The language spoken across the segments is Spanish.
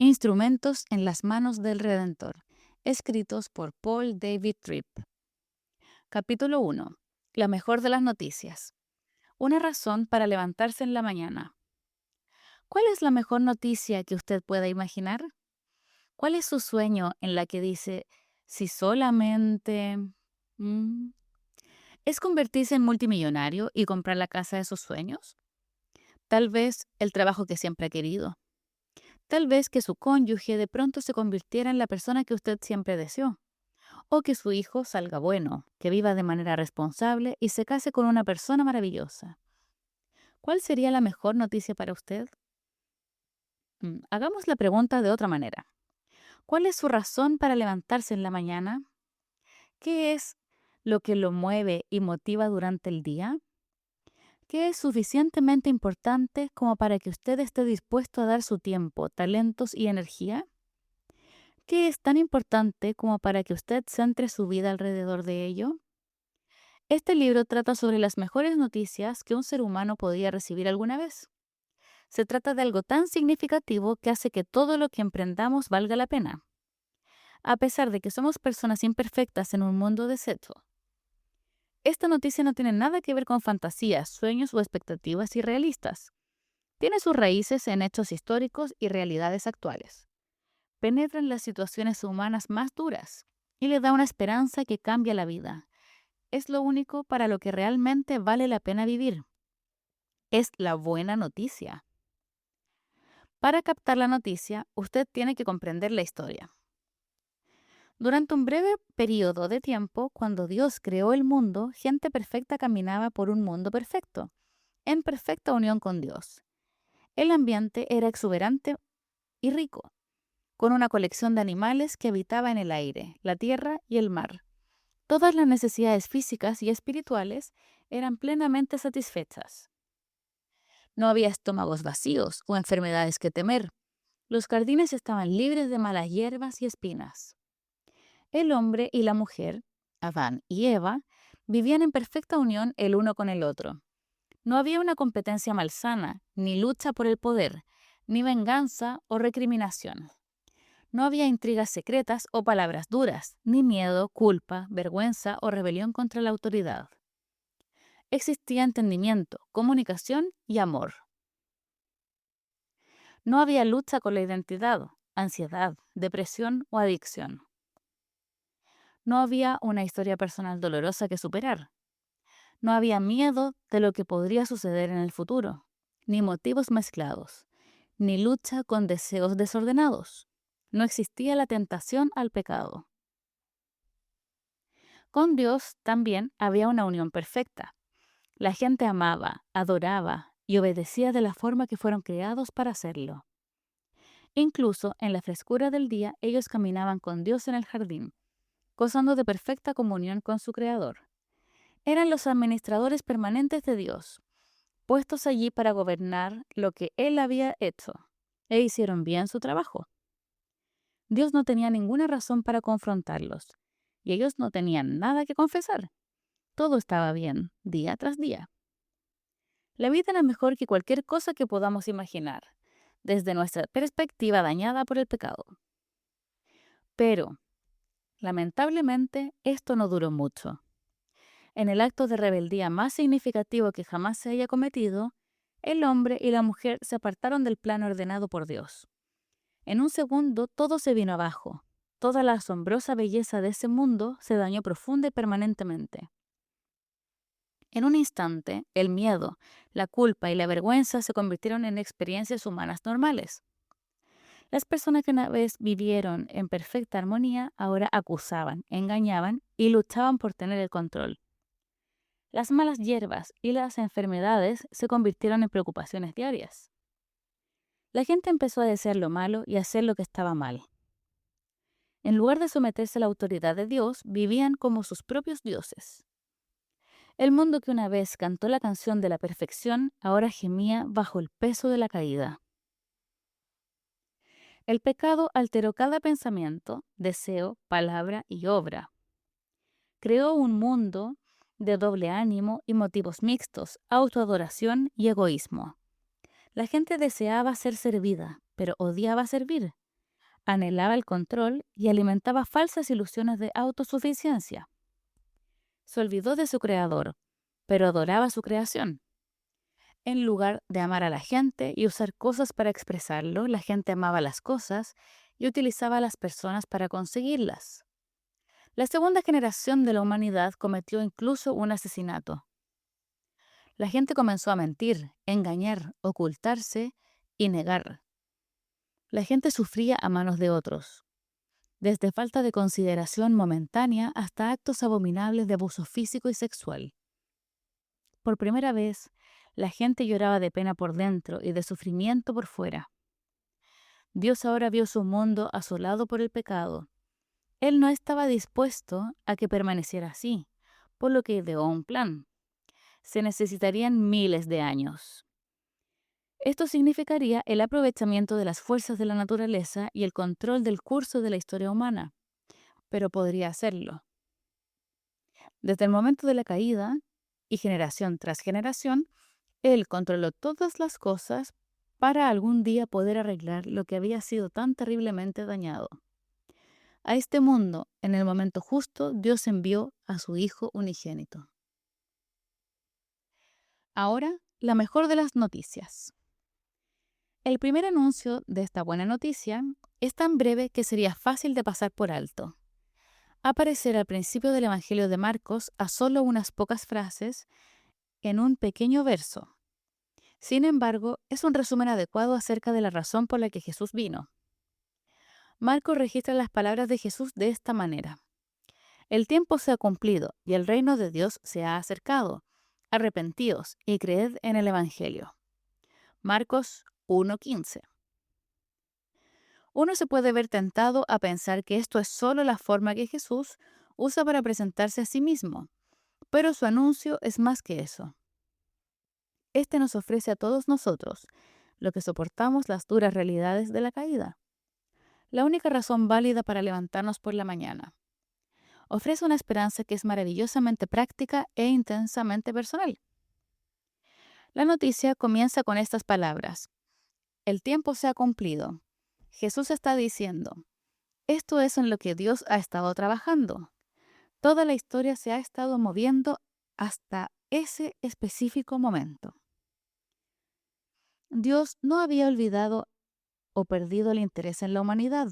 Instrumentos en las manos del Redentor, escritos por Paul David Tripp. Capítulo 1. La mejor de las noticias. Una razón para levantarse en la mañana. ¿Cuál es la mejor noticia que usted pueda imaginar? ¿Cuál es su sueño en la que dice, si solamente... mm, ¿Es convertirse en multimillonario y comprar la casa de sus sueños? Tal vez el trabajo que siempre ha querido. Tal vez que su cónyuge de pronto se convirtiera en la persona que usted siempre deseó. O que su hijo salga bueno, que viva de manera responsable y se case con una persona maravillosa. ¿Cuál sería la mejor noticia para usted? Hagamos la pregunta de otra manera. ¿Cuál es su razón para levantarse en la mañana? ¿Qué es lo que lo mueve y motiva durante el día? ¿Qué es suficientemente importante como para que usted esté dispuesto a dar su tiempo, talentos y energía? ¿Qué es tan importante como para que usted centre su vida alrededor de ello? Este libro trata sobre las mejores noticias que un ser humano podía recibir alguna vez. Se trata de algo tan significativo que hace que todo lo que emprendamos valga la pena, a pesar de que somos personas imperfectas en un mundo deshecho. Esta noticia no tiene nada que ver con fantasías, sueños o expectativas irrealistas. Tiene sus raíces en hechos históricos y realidades actuales. Penetra en las situaciones humanas más duras y le da una esperanza que cambia la vida. Es lo único para lo que realmente vale la pena vivir. Es la buena noticia. Para captar la noticia, usted tiene que comprender la historia. Durante un breve periodo de tiempo, cuando Dios creó el mundo, gente perfecta caminaba por un mundo perfecto, en perfecta unión con Dios. El ambiente era exuberante y rico, con una colección de animales que habitaba en el aire, la tierra y el mar. Todas las necesidades físicas y espirituales eran plenamente satisfechas. No había estómagos vacíos o enfermedades que temer. Los jardines estaban libres de malas hierbas y espinas. El hombre y la mujer, Adán y Eva, vivían en perfecta unión el uno con el otro. No había una competencia malsana, ni lucha por el poder, ni venganza o recriminación. No había intrigas secretas o palabras duras, ni miedo, culpa, vergüenza o rebelión contra la autoridad. Existía entendimiento, comunicación y amor. No había lucha con la identidad, ansiedad, depresión o adicción. No había una historia personal dolorosa que superar. No había miedo de lo que podría suceder en el futuro, ni motivos mezclados, ni lucha con deseos desordenados. No existía la tentación al pecado. Con Dios también había una unión perfecta. La gente amaba, adoraba y obedecía de la forma que fueron creados para hacerlo. Incluso en la frescura del día ellos caminaban con Dios en el jardín, gozando de perfecta comunión con su Creador. Eran los administradores permanentes de Dios, puestos allí para gobernar lo que Él había hecho, e hicieron bien su trabajo. Dios no tenía ninguna razón para confrontarlos, y ellos no tenían nada que confesar. Todo estaba bien, día tras día. La vida era mejor que cualquier cosa que podamos imaginar, desde nuestra perspectiva dañada por el pecado. Pero, lamentablemente, esto no duró mucho. En el acto de rebeldía más significativo que jamás se haya cometido, el hombre y la mujer se apartaron del plan ordenado por Dios. En un segundo todo se vino abajo. Toda la asombrosa belleza de ese mundo se dañó profunda y permanentemente. En un instante, el miedo, la culpa y la vergüenza se convirtieron en experiencias humanas normales. Las personas que una vez vivieron en perfecta armonía ahora acusaban, engañaban y luchaban por tener el control. Las malas hierbas y las enfermedades se convirtieron en preocupaciones diarias. La gente empezó a desear lo malo y a hacer lo que estaba mal. En lugar de someterse a la autoridad de Dios, vivían como sus propios dioses. El mundo que una vez cantó la canción de la perfección ahora gemía bajo el peso de la caída. El pecado alteró cada pensamiento, deseo, palabra y obra. Creó un mundo de doble ánimo y motivos mixtos, autoadoración y egoísmo. La gente deseaba ser servida, pero odiaba servir. Anhelaba el control y alimentaba falsas ilusiones de autosuficiencia. Se olvidó de su creador, pero adoraba su creación. En lugar de amar a la gente y usar cosas para expresarlo, la gente amaba las cosas y utilizaba a las personas para conseguirlas. La segunda generación de la humanidad cometió incluso un asesinato. La gente comenzó a mentir, engañar, ocultarse y negar. La gente sufría a manos de otros, desde falta de consideración momentánea hasta actos abominables de abuso físico y sexual. Por primera vez, la gente lloraba de pena por dentro y de sufrimiento por fuera. Dios ahora vio su mundo asolado por el pecado. Él no estaba dispuesto a que permaneciera así, por lo que ideó un plan. Se necesitarían miles de años. Esto significaría el aprovechamiento de las fuerzas de la naturaleza y el control del curso de la historia humana, pero podría hacerlo. Desde el momento de la caída, y generación tras generación, Él controló todas las cosas para algún día poder arreglar lo que había sido tan terriblemente dañado. A este mundo, en el momento justo, Dios envió a su Hijo unigénito. Ahora, la mejor de las noticias. El primer anuncio de esta buena noticia es tan breve que sería fácil de pasar por alto. Aparecerá al principio del Evangelio de Marcos a solo unas pocas frases en un pequeño verso. Sin embargo, es un resumen adecuado acerca de la razón por la que Jesús vino. Marcos registra las palabras de Jesús de esta manera. El tiempo se ha cumplido y el reino de Dios se ha acercado. Arrepentíos y creed en el Evangelio. Marcos 1:15. Uno se puede ver tentado a pensar que esto es solo la forma que Jesús usa para presentarse a sí mismo, pero su anuncio es más que eso. Este nos ofrece a todos nosotros, lo que soportamos las duras realidades de la caída, la única razón válida para levantarnos por la mañana. Ofrece una esperanza que es maravillosamente práctica e intensamente personal. La noticia comienza con estas palabras. El tiempo se ha cumplido. Jesús está diciendo, esto es en lo que Dios ha estado trabajando. Toda la historia se ha estado moviendo hasta ese específico momento. Dios no había olvidado o perdido el interés en la humanidad.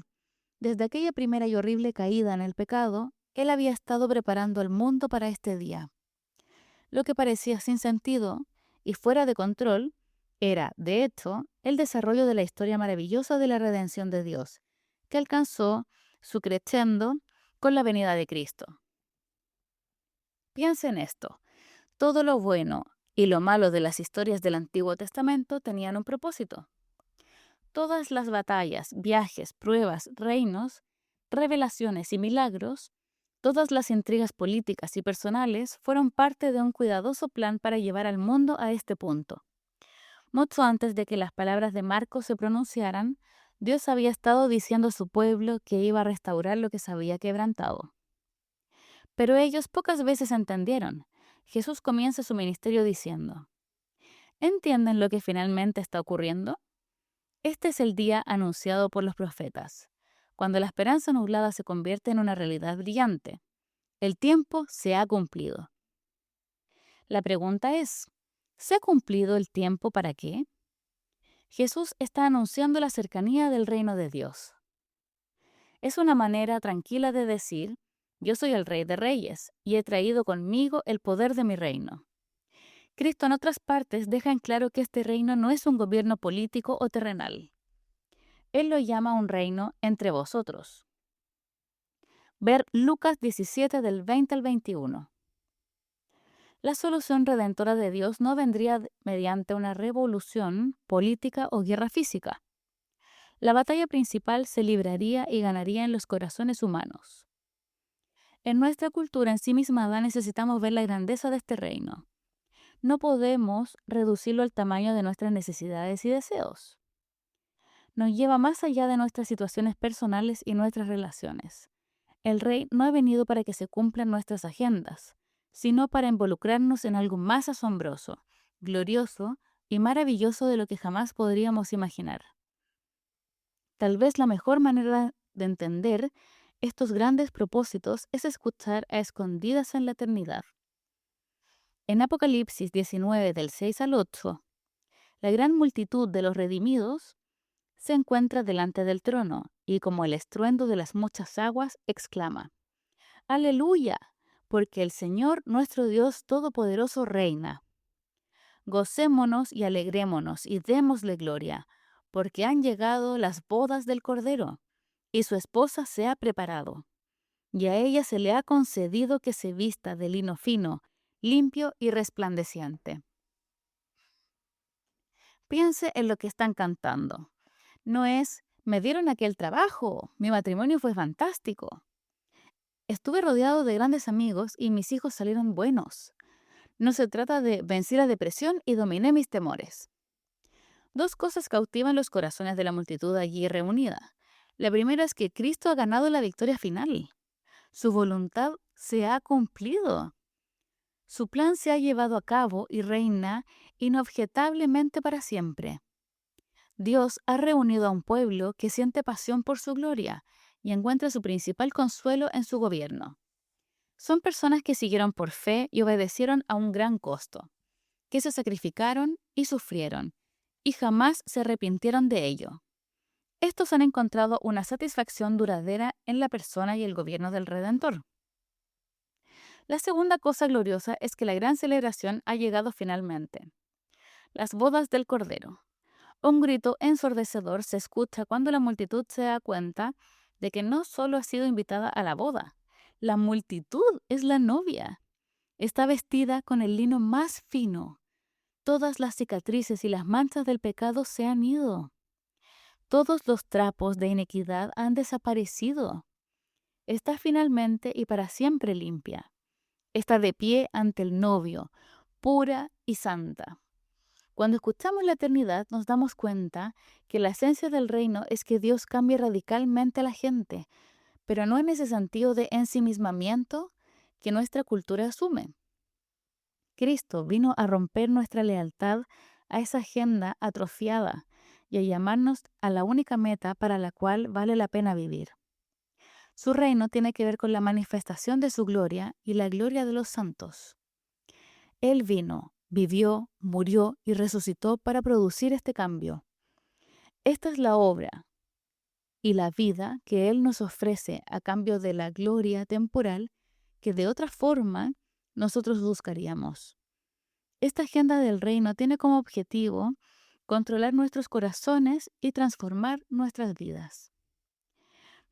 Desde aquella primera y horrible caída en el pecado, Él había estado preparando el mundo para este día. Lo que parecía sin sentido y fuera de control era, de hecho, el desarrollo de la historia maravillosa de la redención de Dios, que alcanzó su crescendo con la venida de Cristo. Piensa en esto. Todo lo bueno y lo malo de las historias del Antiguo Testamento tenían un propósito. Todas las batallas, viajes, pruebas, reinos, revelaciones y milagros, todas las intrigas políticas y personales fueron parte de un cuidadoso plan para llevar al mundo a este punto. Mucho antes de que las palabras de Marcos se pronunciaran, Dios había estado diciendo a su pueblo que iba a restaurar lo que se había quebrantado. Pero ellos pocas veces entendieron. Jesús comienza su ministerio diciendo, ¿entienden lo que finalmente está ocurriendo? Este es el día anunciado por los profetas, cuando la esperanza nublada se convierte en una realidad brillante. El tiempo se ha cumplido. La pregunta es, ¿se ha cumplido el tiempo para qué? Jesús está anunciando la cercanía del reino de Dios. Es una manera tranquila de decir, yo soy el Rey de Reyes y he traído conmigo el poder de mi reino. Cristo en otras partes deja en claro que este reino no es un gobierno político o terrenal. Él lo llama un reino entre vosotros. Ver Lucas 17 del 20 al 21. La solución redentora de Dios no vendría mediante una revolución política o guerra física. La batalla principal se libraría y ganaría en los corazones humanos. En nuestra cultura ensimismada necesitamos ver la grandeza de este reino. No podemos reducirlo al tamaño de nuestras necesidades y deseos. Nos lleva más allá de nuestras situaciones personales y nuestras relaciones. El Rey no ha venido para que se cumplan nuestras agendas, sino para involucrarnos en algo más asombroso, glorioso y maravilloso de lo que jamás podríamos imaginar. Tal vez la mejor manera de entender estos grandes propósitos es escuchar a escondidas en la eternidad. En Apocalipsis 19 del 6 al 8, la gran multitud de los redimidos se encuentra delante del trono y como el estruendo de las muchas aguas exclama: Aleluya, porque el Señor nuestro Dios Todopoderoso reina. Gocémonos y alegrémonos y démosle gloria, porque han llegado las bodas del Cordero, y su esposa se ha preparado, y a ella se le ha concedido que se vista de lino fino, limpio y resplandeciente. Piense en lo que están cantando. No es: me dieron aquel trabajo, mi matrimonio fue fantástico, estuve rodeado de grandes amigos y mis hijos salieron buenos. No se trata de: vencí la depresión y dominé mis temores. Dos cosas cautivan los corazones de la multitud allí reunida. La primera es que Cristo ha ganado la victoria final. Su voluntad se ha cumplido. Su plan se ha llevado a cabo y reina inobjetablemente para siempre. Dios ha reunido a un pueblo que siente pasión por su gloria y encuentra su principal consuelo en su gobierno. Son personas que siguieron por fe y obedecieron a un gran costo, que se sacrificaron y sufrieron, y jamás se arrepintieron de ello. Estos han encontrado una satisfacción duradera en la persona y el gobierno del Redentor. La segunda cosa gloriosa es que la gran celebración ha llegado finalmente. Las bodas del Cordero. Un grito ensordecedor se escucha cuando la multitud se da cuenta de que no solo ha sido invitada a la boda, la multitud es la novia. Está vestida con el lino más fino. Todas las cicatrices y las manchas del pecado se han ido. Todos los trapos de iniquidad han desaparecido. Está finalmente y para siempre limpia. Está de pie ante el novio, pura y santa. Cuando escuchamos la eternidad, nos damos cuenta que la esencia del reino es que Dios cambie radicalmente a la gente, pero no en ese sentido de ensimismamiento que nuestra cultura asume. Cristo vino a romper nuestra lealtad a esa agenda atrofiada y a llamarnos a la única meta para la cual vale la pena vivir. Su reino tiene que ver con la manifestación de su gloria y la gloria de los santos. Él vino, vivió, murió y resucitó para producir este cambio. Esta es la obra y la vida que Él nos ofrece a cambio de la gloria temporal que de otra forma nosotros buscaríamos. Esta agenda del reino tiene como objetivo controlar nuestros corazones y transformar nuestras vidas.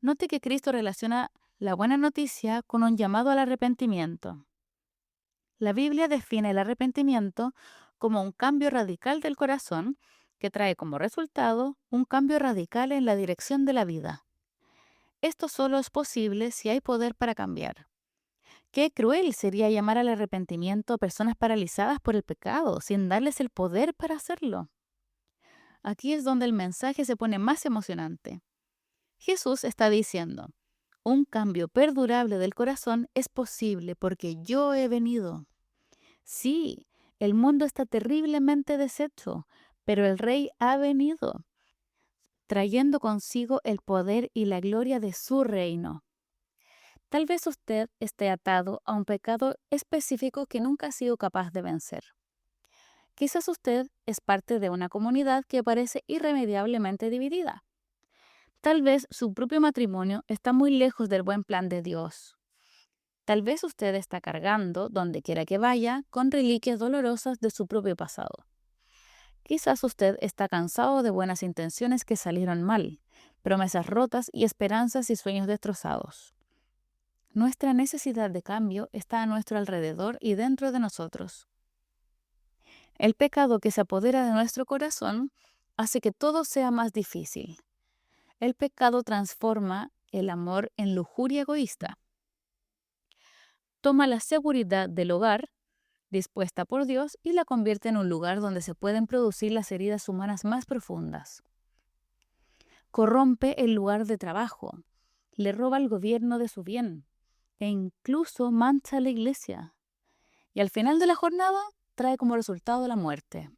Note que Cristo relaciona la buena noticia con un llamado al arrepentimiento. La Biblia define el arrepentimiento como un cambio radical del corazón que trae como resultado un cambio radical en la dirección de la vida. Esto solo es posible si hay poder para cambiar. Qué cruel sería llamar al arrepentimiento a personas paralizadas por el pecado sin darles el poder para hacerlo. Aquí es donde el mensaje se pone más emocionante. Jesús está diciendo: un cambio perdurable del corazón es posible porque yo he venido. Sí, el mundo está terriblemente deshecho, pero el Rey ha venido, trayendo consigo el poder y la gloria de su reino. Tal vez usted esté atado a un pecado específico que nunca ha sido capaz de vencer. Quizás usted es parte de una comunidad que parece irremediablemente dividida. Tal vez su propio matrimonio está muy lejos del buen plan de Dios. Tal vez usted está cargando, donde quiera que vaya, con reliquias dolorosas de su propio pasado. Quizás usted está cansado de buenas intenciones que salieron mal, promesas rotas y esperanzas y sueños destrozados. Nuestra necesidad de cambio está a nuestro alrededor y dentro de nosotros. El pecado que se apodera de nuestro corazón hace que todo sea más difícil. El pecado transforma el amor en lujuria egoísta. Toma la seguridad del hogar, dispuesta por Dios, y la convierte en un lugar donde se pueden producir las heridas humanas más profundas. Corrompe el lugar de trabajo, le roba el gobierno de su bien e incluso mancha a la iglesia. Y al final de la jornada trae como resultado la muerte.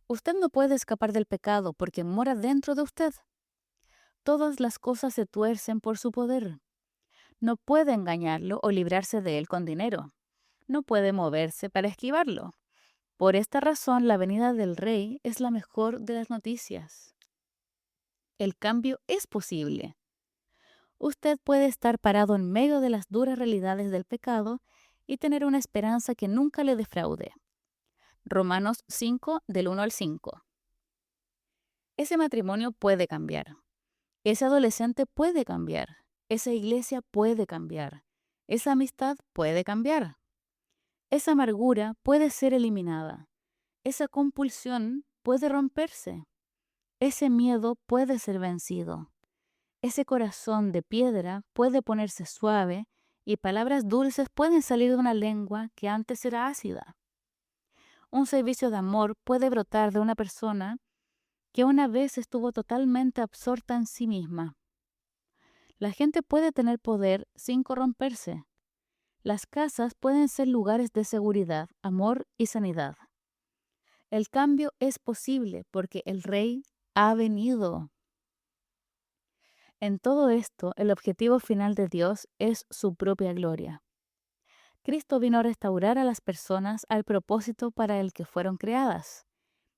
Usted no puede escapar del pecado porque mora dentro de usted. todas las cosas se tuercen por su poder. No puede engañarlo o librarse de él con dinero. No puede moverse para esquivarlo. Por esta razón, la venida del Rey es la mejor de las noticias. El cambio es posible. Usted puede estar parado en medio de las duras realidades del pecado y tener una esperanza que nunca le defraude. Romanos 5, del 1 al 5. Ese matrimonio puede cambiar. Ese adolescente puede cambiar. Esa iglesia puede cambiar. Esa amistad puede cambiar. Esa amargura puede ser eliminada. Esa compulsión puede romperse. Ese miedo puede ser vencido. Ese corazón de piedra puede ponerse suave y palabras dulces pueden salir de una lengua que antes era ácida. Un servicio de amor puede brotar de una persona que una vez estuvo totalmente absorta en sí misma. La gente puede tener poder sin corromperse. Las casas pueden ser lugares de seguridad, amor y sanidad. El cambio es posible porque el Rey ha venido. En todo esto, el objetivo final de Dios es su propia gloria. Cristo vino a restaurar a las personas al propósito para el que fueron creadas,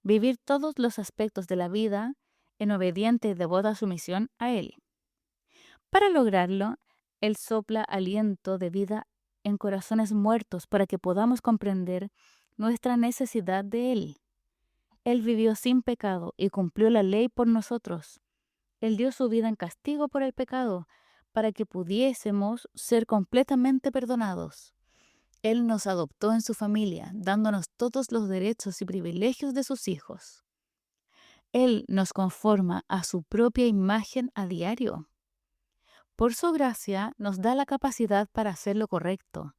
vivir todos los aspectos de la vida en obediente y devota sumisión a Él. Para lograrlo, Él sopla aliento de vida en corazones muertos para que podamos comprender nuestra necesidad de Él. Él vivió sin pecado y cumplió la ley por nosotros. Él dio su vida en castigo por el pecado para que pudiésemos ser completamente perdonados. Él nos adoptó en su familia, dándonos todos los derechos y privilegios de sus hijos. Él nos conforma a su propia imagen a diario. Por su gracia nos da la capacidad para hacer lo correcto.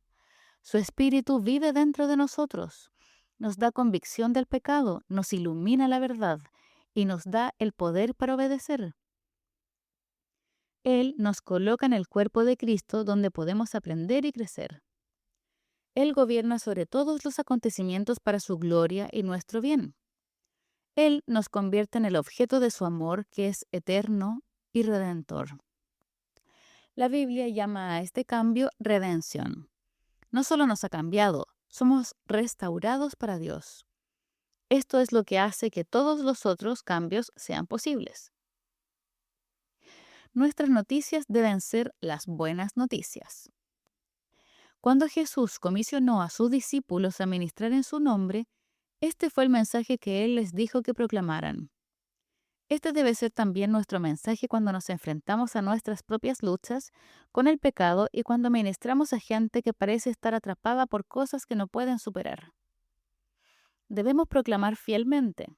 Su espíritu vive dentro de nosotros. Nos da convicción del pecado, nos ilumina la verdad y nos da el poder para obedecer. Él nos coloca en el cuerpo de Cristo donde podemos aprender y crecer. Él gobierna sobre todos los acontecimientos para su gloria y nuestro bien. Él nos convierte en el objeto de su amor que es eterno y redentor. La Biblia llama a este cambio redención. No solo nos ha cambiado, somos restaurados para Dios. Esto es lo que hace que todos los otros cambios sean posibles. Nuestras noticias deben ser las buenas noticias. Cuando Jesús comisionó a sus discípulos a ministrar en su nombre, este fue el mensaje que Él les dijo que proclamaran. Este debe ser también nuestro mensaje cuando nos enfrentamos a nuestras propias luchas con el pecado y cuando ministramos a gente que parece estar atrapada por cosas que no pueden superar. Debemos proclamar fielmente: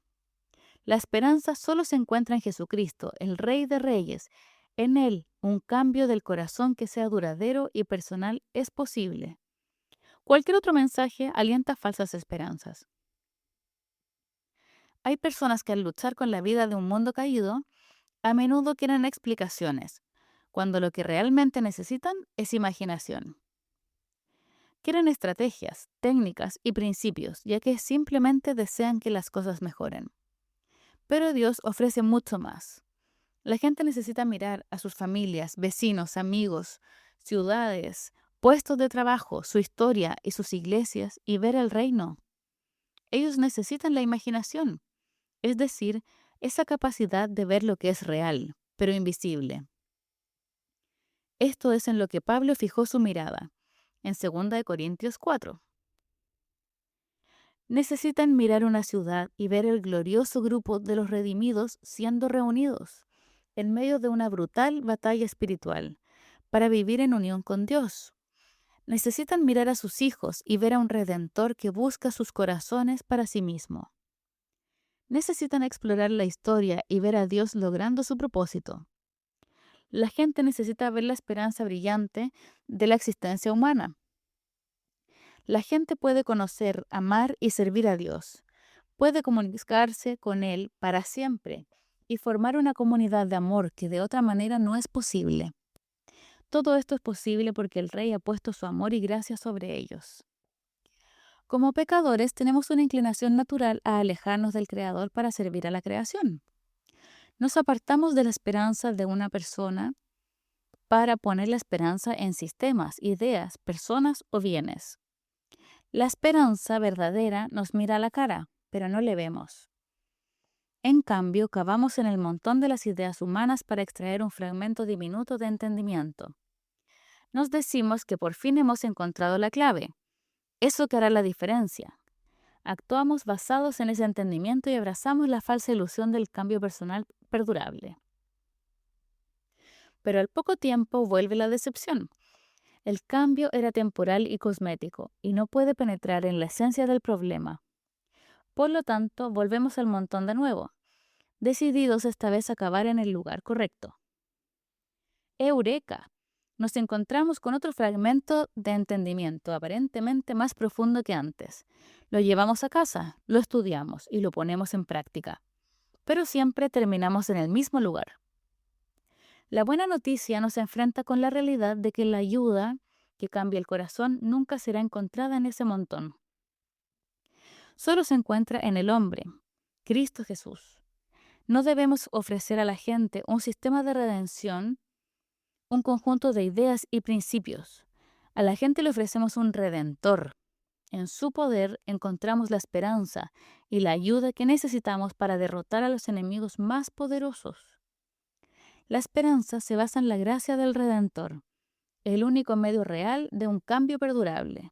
la esperanza solo se encuentra en Jesucristo, el Rey de Reyes. En Él, un cambio del corazón que sea duradero y personal es posible. Cualquier otro mensaje alienta falsas esperanzas. Hay personas que al luchar con la vida de un mundo caído, a menudo quieren explicaciones, cuando lo que realmente necesitan es imaginación. Quieren estrategias, técnicas y principios, ya que simplemente desean que las cosas mejoren. Pero Dios ofrece mucho más. La gente necesita mirar a sus familias, vecinos, amigos, ciudades, puestos de trabajo, su historia y sus iglesias y ver el reino. Ellos necesitan la imaginación, es decir, esa capacidad de ver lo que es real, pero invisible. Esto es en lo que Pablo fijó su mirada, en 2 Corintios 4. Necesitan mirar una ciudad y ver el glorioso grupo de los redimidos siendo reunidos en medio de una brutal batalla espiritual para vivir en unión con Dios. Necesitan mirar a sus hijos y ver a un redentor que busca sus corazones para sí mismo. Necesitan explorar la historia y ver a Dios logrando su propósito. La gente necesita ver la esperanza brillante de la existencia humana. La gente puede conocer, amar y servir a Dios. Puede comunicarse con Él para siempre y formar una comunidad de amor que de otra manera no es posible. Todo esto es posible porque el Rey ha puesto su amor y gracia sobre ellos. Como pecadores tenemos una inclinación natural a alejarnos del Creador para servir a la creación. Nos apartamos de la esperanza de una persona para poner la esperanza en sistemas, ideas, personas o bienes. La esperanza verdadera nos mira a la cara, pero no le vemos. En cambio, cavamos en el montón de las ideas humanas para extraer un fragmento diminuto de entendimiento. Nos decimos que por fin hemos encontrado la clave. Eso que hará la diferencia. Actuamos basados en ese entendimiento y abrazamos la falsa ilusión del cambio personal perdurable. Pero al poco tiempo vuelve la decepción. El cambio era temporal y cosmético, y no puede penetrar en la esencia del problema. Por lo tanto, volvemos al montón de nuevo, decididos esta vez a acabar en el lugar correcto. ¡Eureka! Nos encontramos con otro fragmento de entendimiento aparentemente más profundo que antes. Lo llevamos a casa, lo estudiamos y lo ponemos en práctica. Pero siempre terminamos en el mismo lugar. La buena noticia nos enfrenta con la realidad de que la ayuda que cambia el corazón nunca será encontrada en ese montón. Solo se encuentra en el hombre, Cristo Jesús. No debemos ofrecer a la gente un sistema de redención, un conjunto de ideas y principios. A la gente le ofrecemos un redentor. En su poder encontramos la esperanza y la ayuda que necesitamos para derrotar a los enemigos más poderosos. La esperanza se basa en la gracia del Redentor, el único medio real de un cambio perdurable.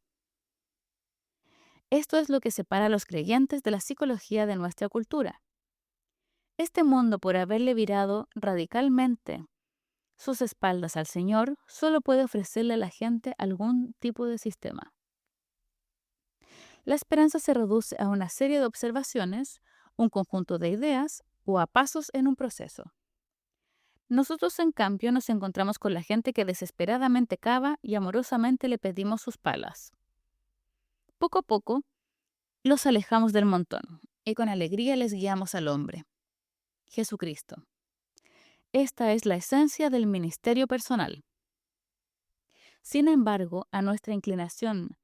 Esto es lo que separa a los creyentes de la psicología de nuestra cultura. Este mundo, por haberle virado radicalmente sus espaldas al Señor, solo puede ofrecerle a la gente algún tipo de sistema. La esperanza se reduce a una serie de observaciones, un conjunto de ideas o a pasos en un proceso. Nosotros, en cambio, nos encontramos con la gente que desesperadamente cava y amorosamente le pedimos sus palas. Poco a poco, los alejamos del montón y con alegría les guiamos al hombre, Jesucristo. Esta es la esencia del ministerio personal. Sin embargo, a nuestra inclinación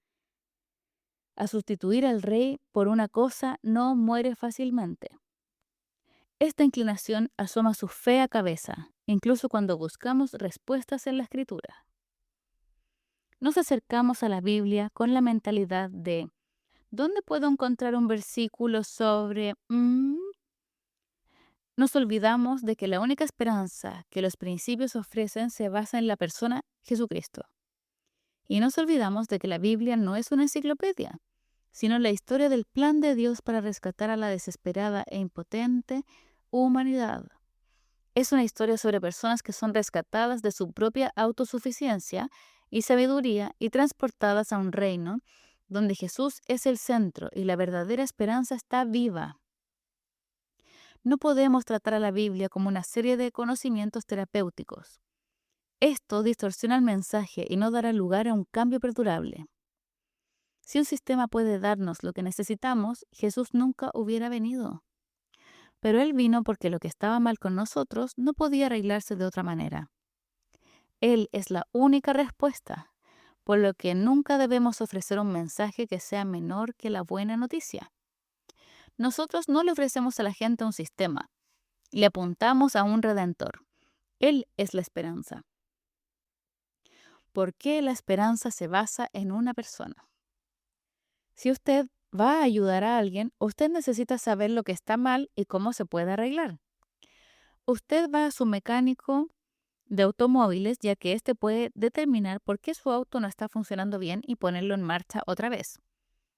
a sustituir al rey por una cosa no muere fácilmente. Esta inclinación asoma su fea cabeza, incluso cuando buscamos respuestas en la Escritura. Nos acercamos a la Biblia con la mentalidad de ¿dónde puedo encontrar un versículo sobre...? Nos olvidamos de que la única esperanza que los principios ofrecen se basa en la persona Jesucristo. Y nos olvidamos de que la Biblia no es una enciclopedia, sino la historia del plan de Dios para rescatar a la desesperada e impotente humanidad. Es una historia sobre personas que son rescatadas de su propia autosuficiencia y sabiduría y transportadas a un reino donde Jesús es el centro y la verdadera esperanza está viva. No podemos tratar a la Biblia como una serie de conocimientos terapéuticos. Esto distorsiona el mensaje y no dará lugar a un cambio perdurable. Si un sistema puede darnos lo que necesitamos, Jesús nunca hubiera venido. Pero Él vino porque lo que estaba mal con nosotros no podía arreglarse de otra manera. Él es la única respuesta, por lo que nunca debemos ofrecer un mensaje que sea menor que la buena noticia. Nosotros no le ofrecemos a la gente un sistema, le apuntamos a un redentor. Él es la esperanza. ¿Por qué la esperanza se basa en una persona? Si usted va a ayudar a alguien, usted necesita saber lo que está mal y cómo se puede arreglar. Usted va a su mecánico de automóviles, ya que éste puede determinar por qué su auto no está funcionando bien y ponerlo en marcha otra vez.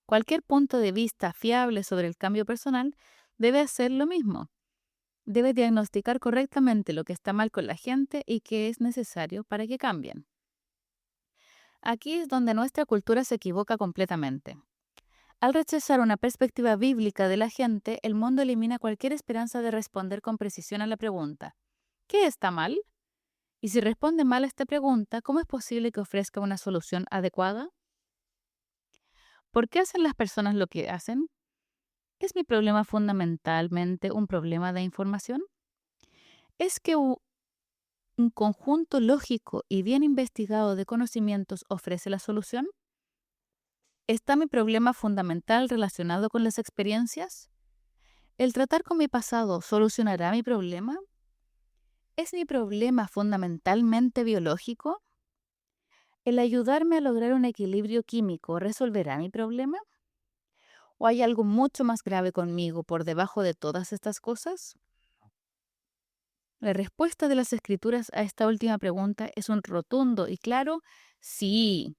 Cualquier punto de vista fiable sobre el cambio personal debe hacer lo mismo. Debe diagnosticar correctamente lo que está mal con la gente y qué es necesario para que cambien. Aquí es donde nuestra cultura se equivoca completamente. Al rechazar una perspectiva bíblica de la gente, el mundo elimina cualquier esperanza de responder con precisión a la pregunta, ¿qué está mal? Y si responde mal a esta pregunta, ¿cómo es posible que ofrezca una solución adecuada? ¿Por qué hacen las personas lo que hacen? ¿Es mi problema fundamentalmente un problema de información? ¿Es que un conjunto lógico y bien investigado de conocimientos ofrece la solución? ¿Está mi problema fundamental relacionado con las experiencias? ¿El tratar con mi pasado solucionará mi problema? ¿Es mi problema fundamentalmente biológico? ¿El ayudarme a lograr un equilibrio químico resolverá mi problema? ¿O hay algo mucho más grave conmigo por debajo de todas estas cosas? La respuesta de las escrituras a esta última pregunta es un rotundo y claro sí.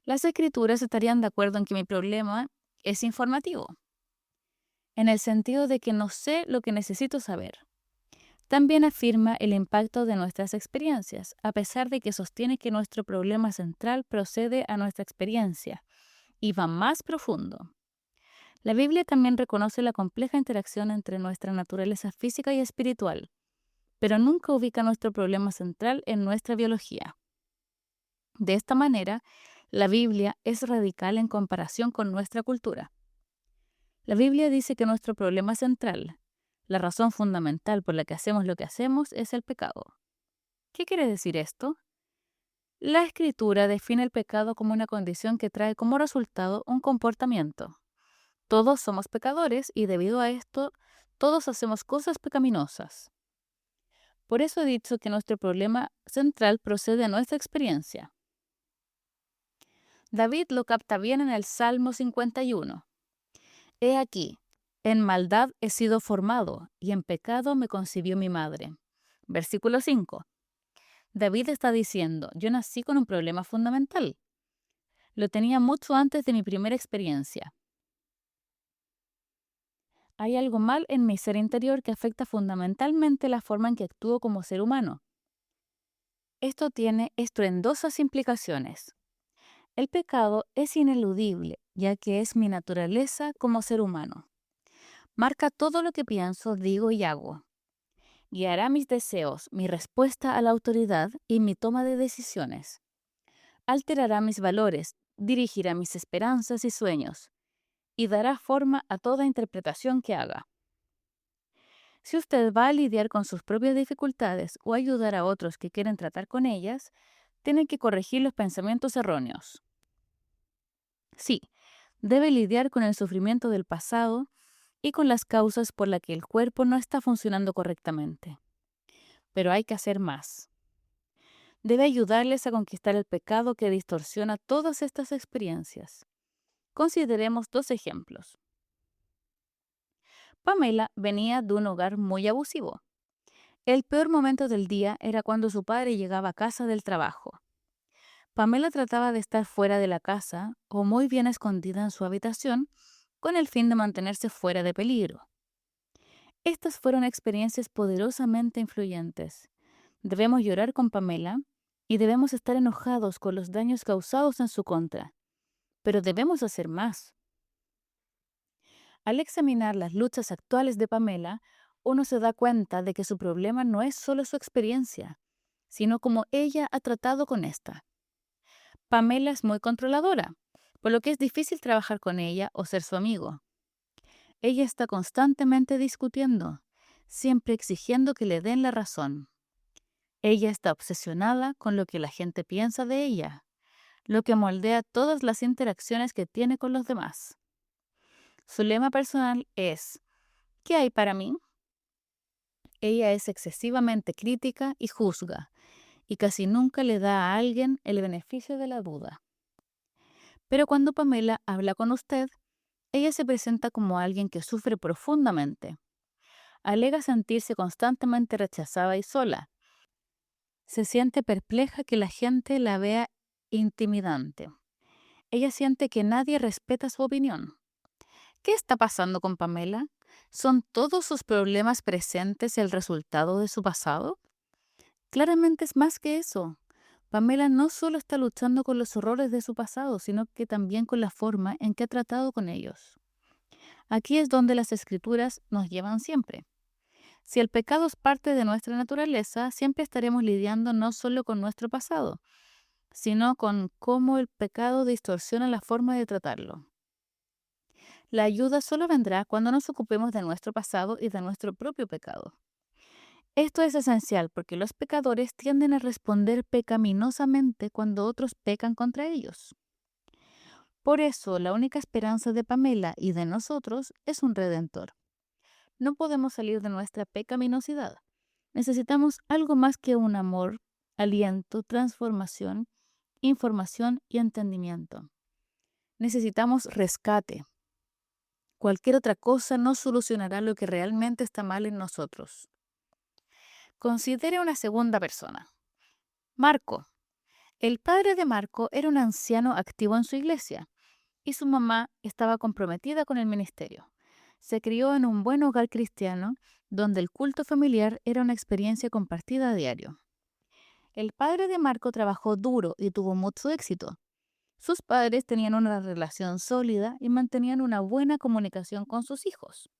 Las escrituras estarían de acuerdo en que mi problema es informativo, en el sentido de que no sé lo que necesito saber. También afirma el impacto de nuestras experiencias, a pesar de que sostiene que nuestro problema central procede a nuestra experiencia y va más profundo. La Biblia también reconoce la compleja interacción entre nuestra naturaleza física y espiritual, pero nunca ubica nuestro problema central en nuestra biología. De esta manera, la Biblia es radical en comparación con nuestra cultura. La Biblia dice que nuestro problema central, la razón fundamental por la que hacemos lo que hacemos, es el pecado. ¿Qué quiere decir esto? La Escritura define el pecado como una condición que trae como resultado un comportamiento. Todos somos pecadores y debido a esto, todos hacemos cosas pecaminosas. Por eso he dicho que nuestro problema central procede de nuestra experiencia. David lo capta bien en el Salmo 51. He aquí, en maldad he sido formado, y en pecado me concibió mi madre. Versículo 5. David está diciendo, yo nací con un problema fundamental. Lo tenía mucho antes de mi primera experiencia. Hay algo mal en mi ser interior que afecta fundamentalmente la forma en que actúo como ser humano. Esto tiene estruendosas implicaciones. El pecado es ineludible, ya que es mi naturaleza como ser humano. Marca todo lo que pienso, digo y hago. Guiará mis deseos, mi respuesta a la autoridad y mi toma de decisiones. Alterará mis valores, dirigirá mis esperanzas y sueños, y dará forma a toda interpretación que haga. Si usted va a lidiar con sus propias dificultades o ayudar a otros que quieren tratar con ellas, tiene que corregir los pensamientos erróneos. Sí, debe lidiar con el sufrimiento del pasado y con las causas por las que el cuerpo no está funcionando correctamente. Pero hay que hacer más. Debe ayudarles a conquistar el pecado que distorsiona todas estas experiencias. Consideremos dos ejemplos. Pamela venía de un hogar muy abusivo. El peor momento del día era cuando su padre llegaba a casa del trabajo. Pamela trataba de estar fuera de la casa o muy bien escondida en su habitación con el fin de mantenerse fuera de peligro. Estas fueron experiencias poderosamente influyentes. Debemos llorar con Pamela y debemos estar enojados con los daños causados en su contra. Pero debemos hacer más. Al examinar las luchas actuales de Pamela, uno se da cuenta de que su problema no es solo su experiencia, sino cómo ella ha tratado con esta. Pamela es muy controladora, por lo que es difícil trabajar con ella o ser su amigo. Ella está constantemente discutiendo, siempre exigiendo que le den la razón. Ella está obsesionada con lo que la gente piensa de ella, lo que moldea todas las interacciones que tiene con los demás. Su lema personal es, ¿qué hay para mí? Ella es excesivamente crítica y juzga, y casi nunca le da a alguien el beneficio de la duda. Pero cuando Pamela habla con usted, ella se presenta como alguien que sufre profundamente. Alega sentirse constantemente rechazada y sola. Se siente perpleja que la gente la vea intimidante. Ella siente que nadie respeta su opinión. ¿Qué está pasando con Pamela? ¿Son todos sus problemas presentes el resultado de su pasado? Claramente es más que eso. Pamela no solo está luchando con los horrores de su pasado, sino que también con la forma en que ha tratado con ellos. Aquí es donde las escrituras nos llevan siempre. Si el pecado es parte de nuestra naturaleza, siempre estaremos lidiando no solo con nuestro pasado, sino con cómo el pecado distorsiona la forma de tratarlo. La ayuda solo vendrá cuando nos ocupemos de nuestro pasado y de nuestro propio pecado. Esto es esencial porque los pecadores tienden a responder pecaminosamente cuando otros pecan contra ellos. Por eso, la única esperanza de Pamela y de nosotros es un redentor. no podemos salir de nuestra pecaminosidad. Necesitamos algo más que un amor, aliento, transformación, información y entendimiento. Necesitamos rescate. Cualquier otra cosa no solucionará lo que realmente está mal en nosotros. Considere una segunda persona. Marco. El padre de Marco era un anciano activo en su iglesia y su mamá estaba comprometida con el ministerio. Se crió en un buen hogar cristiano donde el culto familiar era una experiencia compartida a diario. El padre de Marco trabajó duro y tuvo mucho éxito. Sus padres tenían una relación sólida y mantenían una buena comunicación con sus hijos.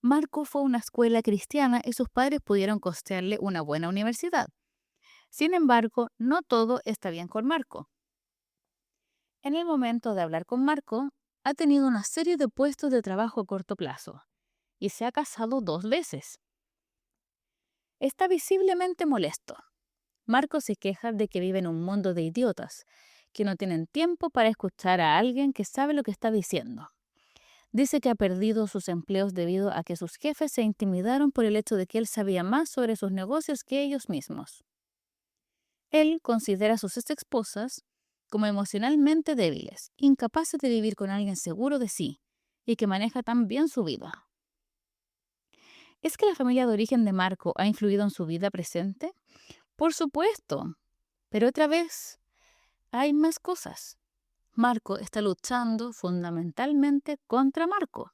Marco fue a una escuela cristiana y sus padres pudieron costearle una buena universidad. Sin embargo, no todo está bien con Marco. En el momento de hablar con Marco, ha tenido una serie de puestos de trabajo a corto plazo y se ha casado 2 veces. Está visiblemente molesto. Marco se queja de que vive en un mundo de idiotas, que no tienen tiempo para escuchar a alguien que sabe lo que está diciendo. Dice que ha perdido sus empleos debido a que sus jefes se intimidaron por el hecho de que él sabía más sobre sus negocios que ellos mismos. Él considera a sus exesposas como emocionalmente débiles, incapaces de vivir con alguien seguro de sí y que maneja tan bien su vida. ¿Es que la familia de origen de Marco ha influido en su vida presente? Por supuesto, pero otra vez hay más cosas. Marco está luchando fundamentalmente contra Marco.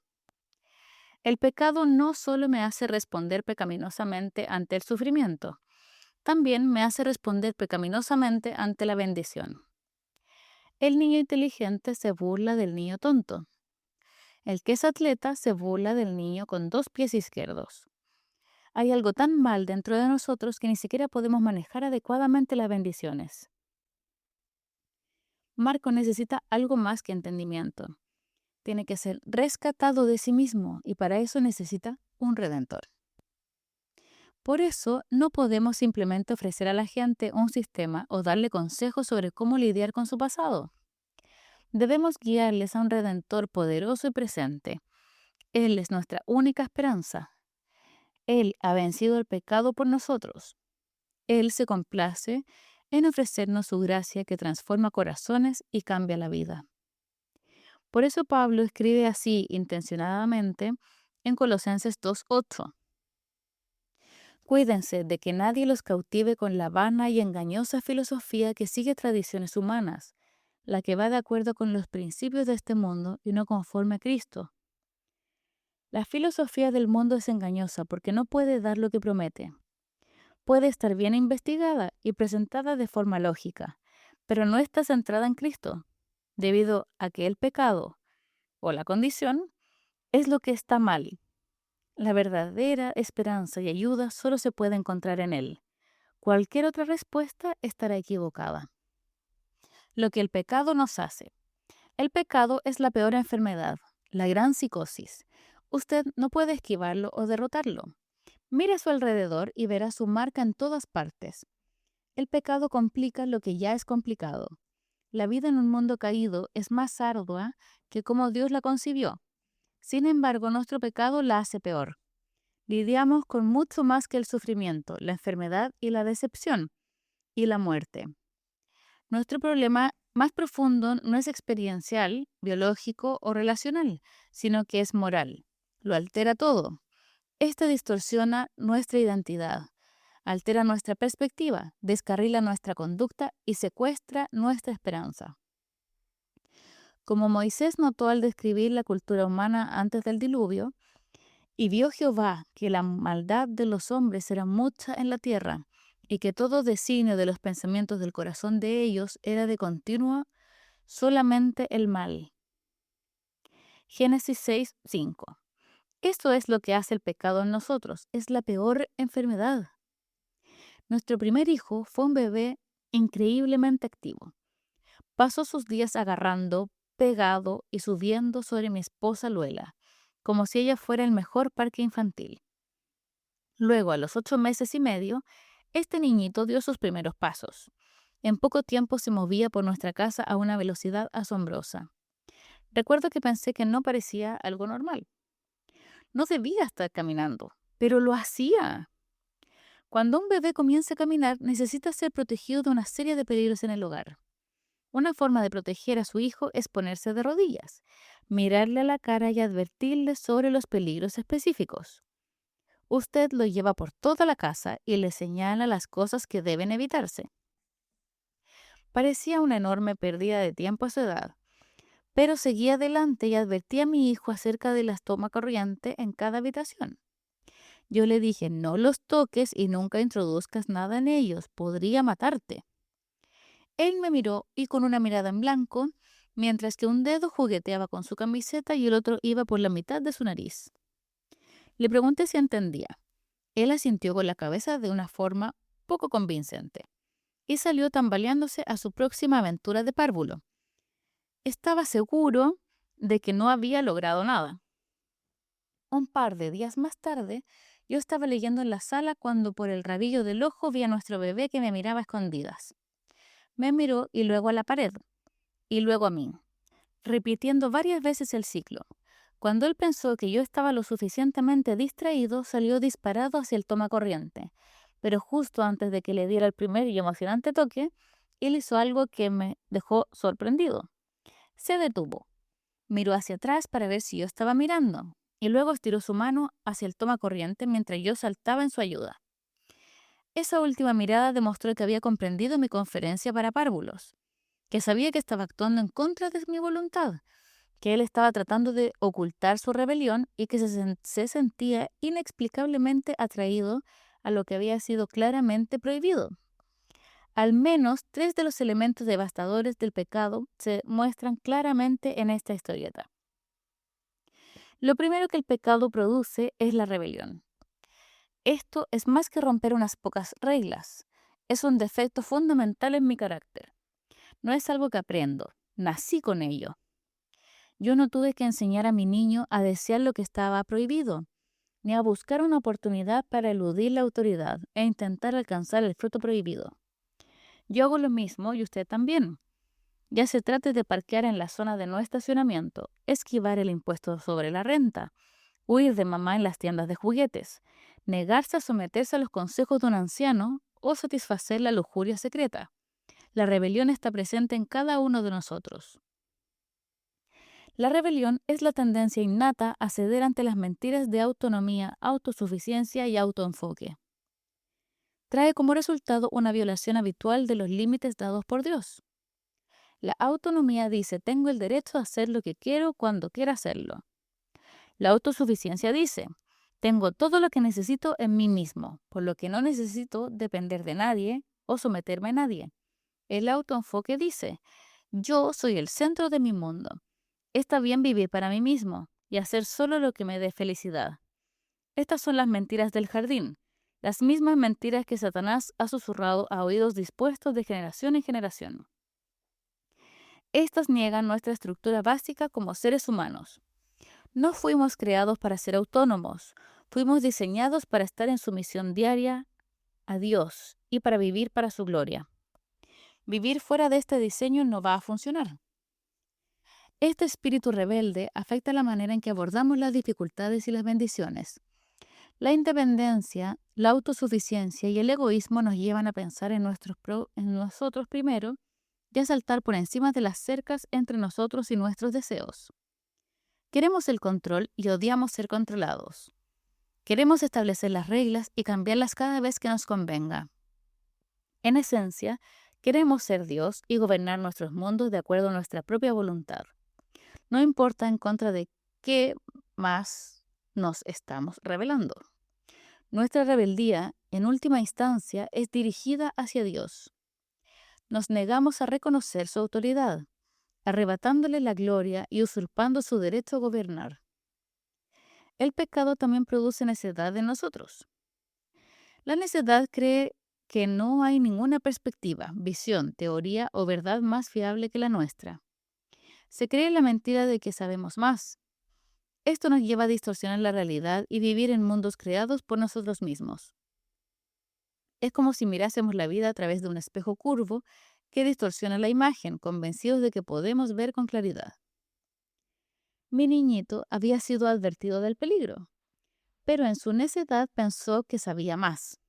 El pecado no solo me hace responder pecaminosamente ante el sufrimiento, también me hace responder pecaminosamente ante la bendición. El niño inteligente se burla del niño tonto. El que es atleta se burla del niño con 2 pies izquierdos. Hay algo tan mal dentro de nosotros que ni siquiera podemos manejar adecuadamente las bendiciones. Marco necesita algo más que entendimiento. Tiene que ser rescatado de sí mismo y para eso necesita un redentor. Por eso no podemos simplemente ofrecer a la gente un sistema o darle consejos sobre cómo lidiar con su pasado. Debemos guiarles a un redentor poderoso y presente. Él es nuestra única esperanza. Él ha vencido el pecado por nosotros. Él se complace en ofrecernos su gracia que transforma corazones y cambia la vida. Por eso Pablo escribe así intencionadamente en Colosenses 2:8. Cuídense de que nadie los cautive con la vana y engañosa filosofía que sigue tradiciones humanas, la que va de acuerdo con los principios de este mundo y no conforme a Cristo. La filosofía del mundo es engañosa porque no puede dar lo que promete. Puede estar bien investigada y presentada de forma lógica, pero no está centrada en Cristo, debido a que el pecado o la condición es lo que está mal. La verdadera esperanza y ayuda solo se puede encontrar en Él. Cualquier otra respuesta estará equivocada. Lo que el pecado nos hace. El pecado es la peor enfermedad, la gran psicosis. Usted no puede esquivarlo o derrotarlo. Mire a su alrededor y verá su marca en todas partes. El pecado complica lo que ya es complicado. La vida en un mundo caído es más ardua que como Dios la concibió. Sin embargo, nuestro pecado la hace peor. Lidiamos con mucho más que el sufrimiento, la enfermedad y la decepción y la muerte. Nuestro problema más profundo no es experiencial, biológico o relacional, sino que es moral. Lo altera todo. Esto distorsiona nuestra identidad, altera nuestra perspectiva, descarrila nuestra conducta y secuestra nuestra esperanza. Como Moisés notó al describir la cultura humana antes del diluvio, y vio Jehová que la maldad de los hombres era mucha en la tierra, y que todo designio de los pensamientos del corazón de ellos era de continuo solamente el mal. Génesis 6:5. Esto es lo que hace el pecado en nosotros, es la peor enfermedad. Nuestro primer hijo fue un bebé increíblemente activo. Pasó sus días agarrando, pegado y subiendo sobre mi esposa Luela, como si ella fuera el mejor parque infantil. Luego, a los 8 meses y medio, este niñito dio sus primeros pasos. En poco tiempo se movía por nuestra casa a una velocidad asombrosa. Recuerdo que pensé que no parecía algo normal. No debía estar caminando, pero lo hacía. Cuando un bebé comienza a caminar, necesita ser protegido de una serie de peligros en el hogar. Una forma de proteger a su hijo es ponerse de rodillas, mirarle a la cara y advertirle sobre los peligros específicos. Usted lo lleva por toda la casa y le señala las cosas que deben evitarse. Parecía una enorme pérdida de tiempo a su edad, pero seguía adelante y advertía a mi hijo acerca de la toma corriente en cada habitación. Yo le dije, no los toques y nunca introduzcas nada en ellos, podría matarte. Él me miró y con una mirada en blanco, mientras que un dedo jugueteaba con su camiseta y el otro iba por la mitad de su nariz. Le pregunté si entendía. Él asintió con la cabeza de una forma poco convincente y salió tambaleándose a su próxima aventura de párvulo. Estaba seguro de que no había logrado nada. Un par de días más tarde, yo estaba leyendo en la sala cuando por el rabillo del ojo vi a nuestro bebé que me miraba a escondidas. Me miró y luego a la pared, y luego a mí, repitiendo varias veces el ciclo. Cuando él pensó que yo estaba lo suficientemente distraído, salió disparado hacia el tomacorriente. Pero justo antes de que le diera el primer y emocionante toque, él hizo algo que me dejó sorprendido. Se detuvo, miró hacia atrás para ver si yo estaba mirando, y luego estiró su mano hacia el tomacorriente mientras yo saltaba en su ayuda. Esa última mirada demostró que había comprendido mi conferencia para párvulos, que sabía que estaba actuando en contra de mi voluntad, que él estaba tratando de ocultar su rebelión y que se sentía inexplicablemente atraído a lo que había sido claramente prohibido. Al menos 3 de los elementos devastadores del pecado se muestran claramente en esta historieta. Lo primero que el pecado produce es la rebelión. Esto es más que romper unas pocas reglas. Es un defecto fundamental en mi carácter. No es algo que aprendo. Nací con ello. Yo no tuve que enseñar a mi niño a desear lo que estaba prohibido, ni a buscar una oportunidad para eludir la autoridad e intentar alcanzar el fruto prohibido. Yo hago lo mismo y usted también. Ya se trate de parquear en la zona de no estacionamiento, esquivar el impuesto sobre la renta, huir de mamá en las tiendas de juguetes, negarse a someterse a los consejos de un anciano o satisfacer la lujuria secreta. La rebelión está presente en cada uno de nosotros. La rebelión es la tendencia innata a ceder ante las mentiras de autonomía, autosuficiencia y autoenfoque. Trae como resultado una violación habitual de los límites dados por Dios. La autonomía dice, tengo el derecho a hacer lo que quiero cuando quiera hacerlo. La autosuficiencia dice, tengo todo lo que necesito en mí mismo, por lo que no necesito depender de nadie o someterme a nadie. El autoenfoque dice, yo soy el centro de mi mundo. Está bien vivir para mí mismo y hacer solo lo que me dé felicidad. Estas son las mentiras del jardín, las mismas mentiras que Satanás ha susurrado a oídos dispuestos de generación en generación. Estas niegan nuestra estructura básica como seres humanos. No fuimos creados para ser autónomos, fuimos diseñados para estar en sumisión diaria a Dios y para vivir para su gloria. Vivir fuera de este diseño no va a funcionar. Este espíritu rebelde afecta la manera en que abordamos las dificultades y las bendiciones. La independencia, la autosuficiencia y el egoísmo nos llevan a pensar en nosotros primero y a saltar por encima de las cercas entre nosotros y nuestros deseos. Queremos el control y odiamos ser controlados. Queremos establecer las reglas y cambiarlas cada vez que nos convenga. En esencia, queremos ser Dios y gobernar nuestros mundos de acuerdo a nuestra propia voluntad. No importa en contra de qué más nos estamos rebelando. Nuestra rebeldía, en última instancia, es dirigida hacia Dios. Nos negamos a reconocer su autoridad, arrebatándole la gloria y usurpando su derecho a gobernar. El pecado también produce necedad en nosotros. La necedad cree que no hay ninguna perspectiva, visión, teoría o verdad más fiable que la nuestra. Se cree la mentira de que sabemos más. Esto nos lleva a distorsionar la realidad y vivir en mundos creados por nosotros mismos. Es como si mirásemos la vida a través de un espejo curvo que distorsiona la imagen, convencidos de que podemos ver con claridad. Mi niñito había sido advertido del peligro. pero en su necedad pensó que sabía más.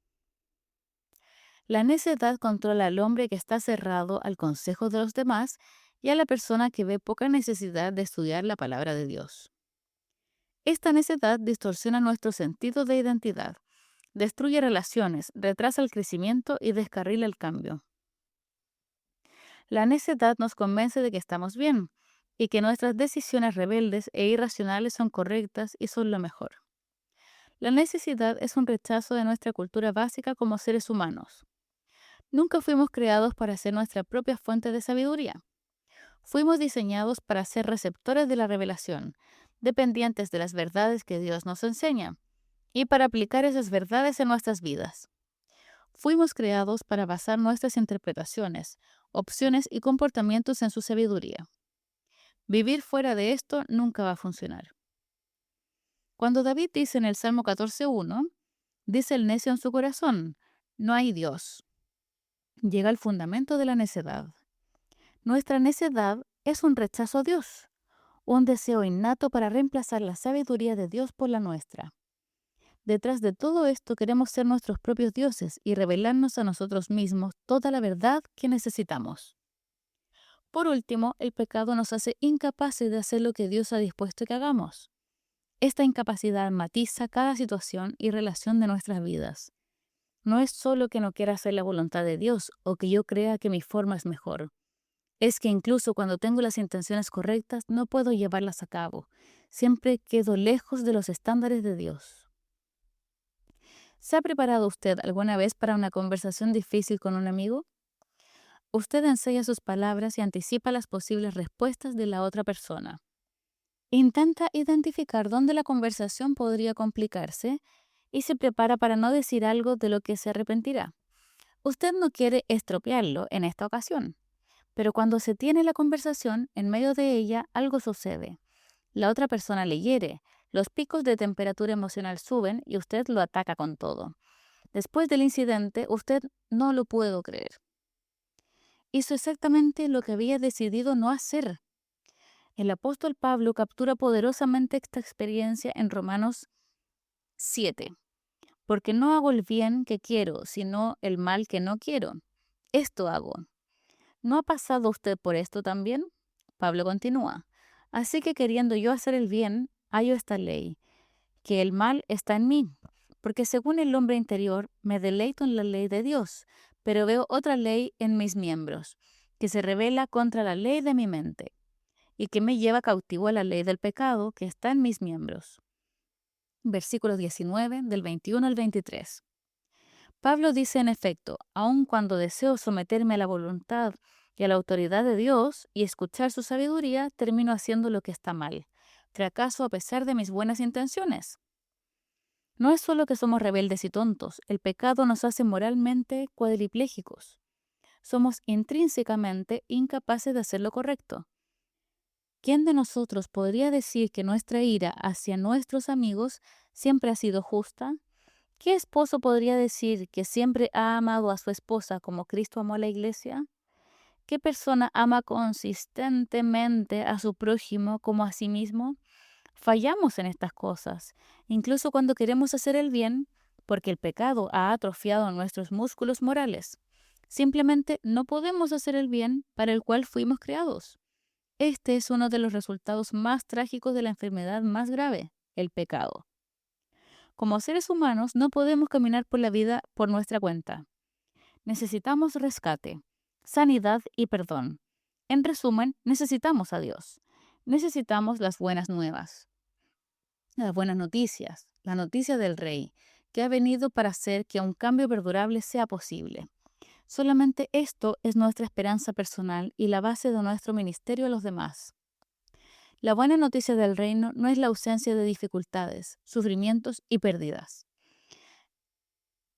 La necedad controla al hombre que está cerrado al consejo de los demás y a la persona que ve poca necesidad de estudiar la palabra de Dios. Esta necedad distorsiona nuestro sentido de identidad, destruye relaciones, retrasa el crecimiento y descarrila el cambio. La necedad nos convence de que estamos bien y que nuestras decisiones rebeldes e irracionales son correctas y son lo mejor. La necesidad es un rechazo de nuestra cultura básica como seres humanos. Nunca fuimos creados para ser nuestra propia fuente de sabiduría. Fuimos diseñados para ser receptores de la revelación, dependientes de las verdades que Dios nos enseña, y para aplicar esas verdades en nuestras vidas. Fuimos creados para basar nuestras interpretaciones, opciones y comportamientos en su sabiduría. Vivir fuera de esto nunca va a funcionar. Cuando David dice en el Salmo 14:1, dice el necio en su corazón, no hay Dios. Llega al fundamento de la necedad. Nuestra necedad es un rechazo a Dios, un deseo innato para reemplazar la sabiduría de Dios por la nuestra. Detrás de todo esto queremos ser nuestros propios dioses y revelarnos a nosotros mismos toda la verdad que necesitamos. Por último, el pecado nos hace incapaces de hacer lo que Dios ha dispuesto que hagamos. Esta incapacidad matiza cada situación y relación de nuestras vidas. No es solo que no quiera hacer la voluntad de Dios o que yo crea que mi forma es mejor. Es que incluso cuando tengo las intenciones correctas no puedo llevarlas a cabo. Siempre quedo lejos de los estándares de Dios. ¿Se ha preparado usted alguna vez para una conversación difícil con un amigo? Usted ensaya sus palabras y anticipa las posibles respuestas de la otra persona. Intenta identificar dónde la conversación podría complicarse y se prepara para no decir algo de lo que se arrepentirá. Usted no quiere estropearlo en esta ocasión, pero cuando se tiene la conversación, en medio de ella algo sucede. La otra persona le hiere, los picos de temperatura emocional suben y usted lo ataca con todo. Después del incidente, usted no lo pudo creer. Hizo exactamente lo que había decidido no hacer. El apóstol Pablo captura poderosamente esta experiencia en Romanos 7. Porque no hago el bien que quiero, sino el mal que no quiero. Esto hago. ¿No ha pasado usted por esto también? Pablo continúa. Así que queriendo yo hacer el bien, hallo esta ley, que el mal está en mí. Porque según el hombre interior, me deleito en la ley de Dios, pero veo otra ley en mis miembros, que se rebela contra la ley de mi mente, y que me lleva cautivo a la ley del pecado que está en mis miembros. Versículos 19, del 21 al 23. Pablo dice en efecto, aun cuando deseo someterme a la voluntad y a la autoridad de Dios y escuchar su sabiduría, termino haciendo lo que está mal. Fracaso a pesar de mis buenas intenciones. No es solo que somos rebeldes y tontos, el pecado nos hace moralmente cuadriplégicos. Somos intrínsecamente incapaces de hacer lo correcto. ¿Quién de nosotros podría decir que nuestra ira hacia nuestros amigos siempre ha sido justa? ¿Qué esposo podría decir que siempre ha amado a su esposa como Cristo amó a la iglesia? ¿Qué persona ama consistentemente a su prójimo como a sí mismo? Fallamos en estas cosas, incluso cuando queremos hacer el bien, porque el pecado ha atrofiado nuestros músculos morales. Simplemente no podemos hacer el bien para el cual fuimos creados. Este es uno de los resultados más trágicos de la enfermedad más grave, el pecado. Como seres humanos no podemos caminar por la vida por nuestra cuenta. Necesitamos rescate, sanidad y perdón. En resumen, necesitamos a Dios. Necesitamos las buenas nuevas, las buenas noticias, la noticia del Rey, que ha venido para hacer que un cambio perdurable sea posible. Solamente esto es nuestra esperanza personal y la base de nuestro ministerio a los demás. La buena noticia del reino no es la ausencia de dificultades, sufrimientos y pérdidas.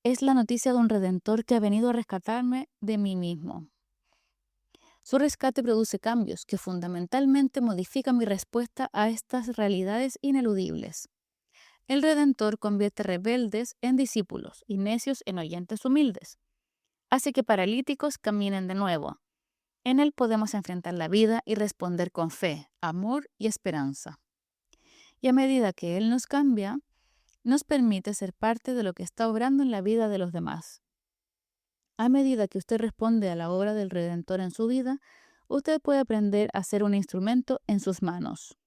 Es la noticia de un Redentor que ha venido a rescatarme de mí mismo. Su rescate produce cambios que fundamentalmente modifican mi respuesta a estas realidades ineludibles. El Redentor convierte rebeldes en discípulos y necios en oyentes humildes. Hace que paralíticos caminen de nuevo. En Él podemos enfrentar la vida y responder con fe, amor y esperanza. Y a medida que Él nos cambia, nos permite ser parte de lo que está obrando en la vida de los demás. A medida que usted responde a la obra del Redentor en su vida, usted puede aprender a ser un instrumento en sus manos.